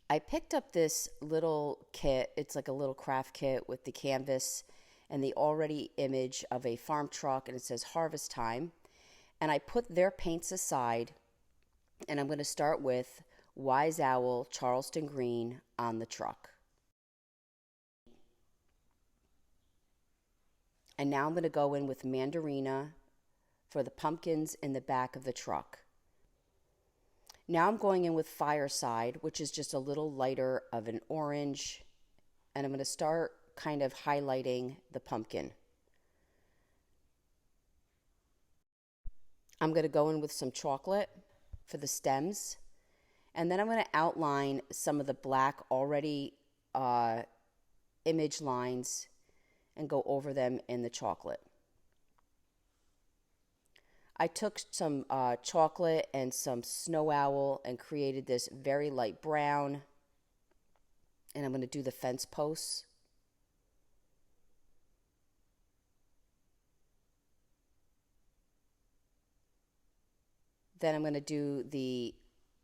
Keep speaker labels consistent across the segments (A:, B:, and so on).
A: I picked up this little kit. It's like a little craft kit with the canvas and the already image of a farm truck, and it says harvest time. And I put their paints aside, and I'm going to start with Wise Owl Charleston Green on the truck. And now I'm going to go in with Mandarina for the pumpkins in the back of the truck. Now I'm going in with Fireside, which is just a little lighter of an orange, and I'm going to start kind of highlighting the pumpkin. I'm going to go in with some chocolate for the stems, and then I'm going to outline some of the black already image lines and go over them in the chocolate. I took some chocolate and some snow owl and created this very light brown. And I'm going to do the fence posts. Then I'm going to do the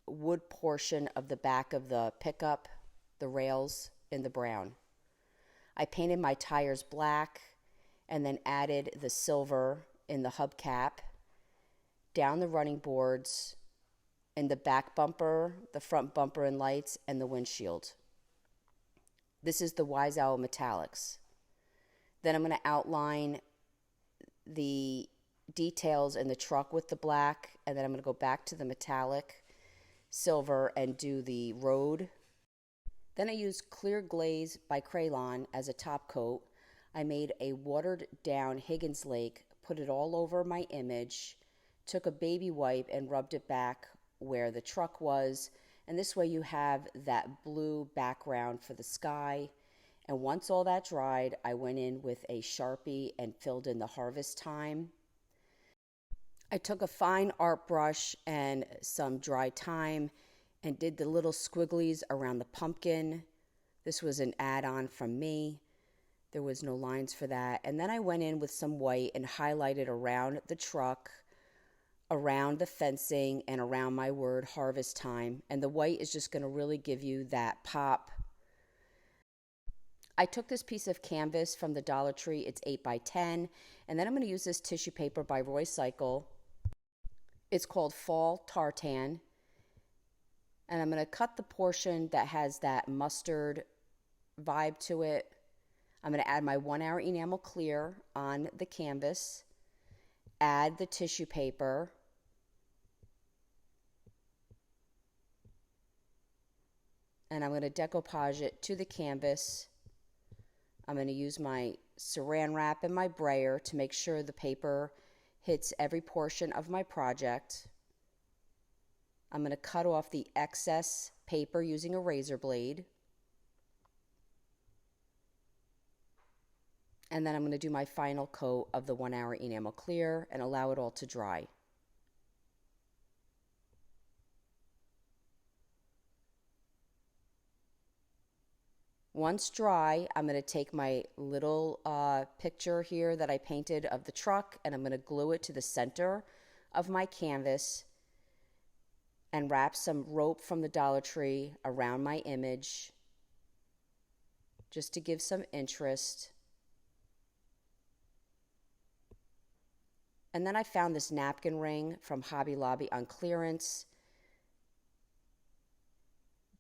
A: wood portion of the back of the pickup, the rails in the brown. I painted my tires black and then added the silver in the hubcap, down the running boards, in the back bumper, the front bumper and lights, and the windshield. This is the Wise Owl Metallics. Then I'm going to outline the details in the truck with the black, and then I'm going to go back to the metallic silver and do the road. Then I used Clear Glaze by Crayon as a top coat. I made a watered down Higgins Lake, put it all over my image, took a baby wipe and rubbed it back where the truck was, and this way you have that blue background for the sky. And once all that dried, I went in with a Sharpie and filled in the harvest time. I took a fine art brush and some dry time and did the little squigglies around the pumpkin. This was an add-on from me. There was no lines for that. And then I went in with some white and highlighted around the truck, around the fencing, and around my word harvest time. And the white is just going to really give you that pop. I took this piece of canvas from the Dollar Tree. It's 8 by 10. And then I'm going to use this tissue paper by Roy Cycle. It's called Fall Tartan. And I'm going to cut the portion that has that mustard vibe to it. I'm going to add my 1 hour enamel clear on the canvas. Add the tissue paper. And I'm going to decoupage it to the canvas. I'm going to use my saran wrap and my brayer to make sure the paper hits every portion of my project. I'm going to cut off the excess paper using a razor blade. And then I'm going to do my final coat of the 1 hour enamel clear and allow it all to dry. Once dry, I'm going to take my little picture here that I painted of the truck, and I'm going to glue it to the center of my canvas and wrap some rope from the Dollar Tree around my image just to give some interest. And then I found this napkin ring from Hobby Lobby on clearance,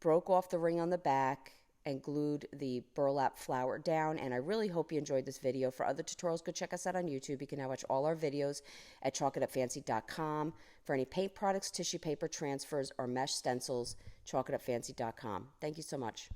A: broke off the ring on the back, and glued the burlap flower down. And I really hope you enjoyed this video. For other tutorials, go check us out on YouTube. You can now watch all our videos at chalkitupfancy.com. For any paint products, tissue paper transfers, or mesh stencils, chalkitupfancy.com. Thank you so much.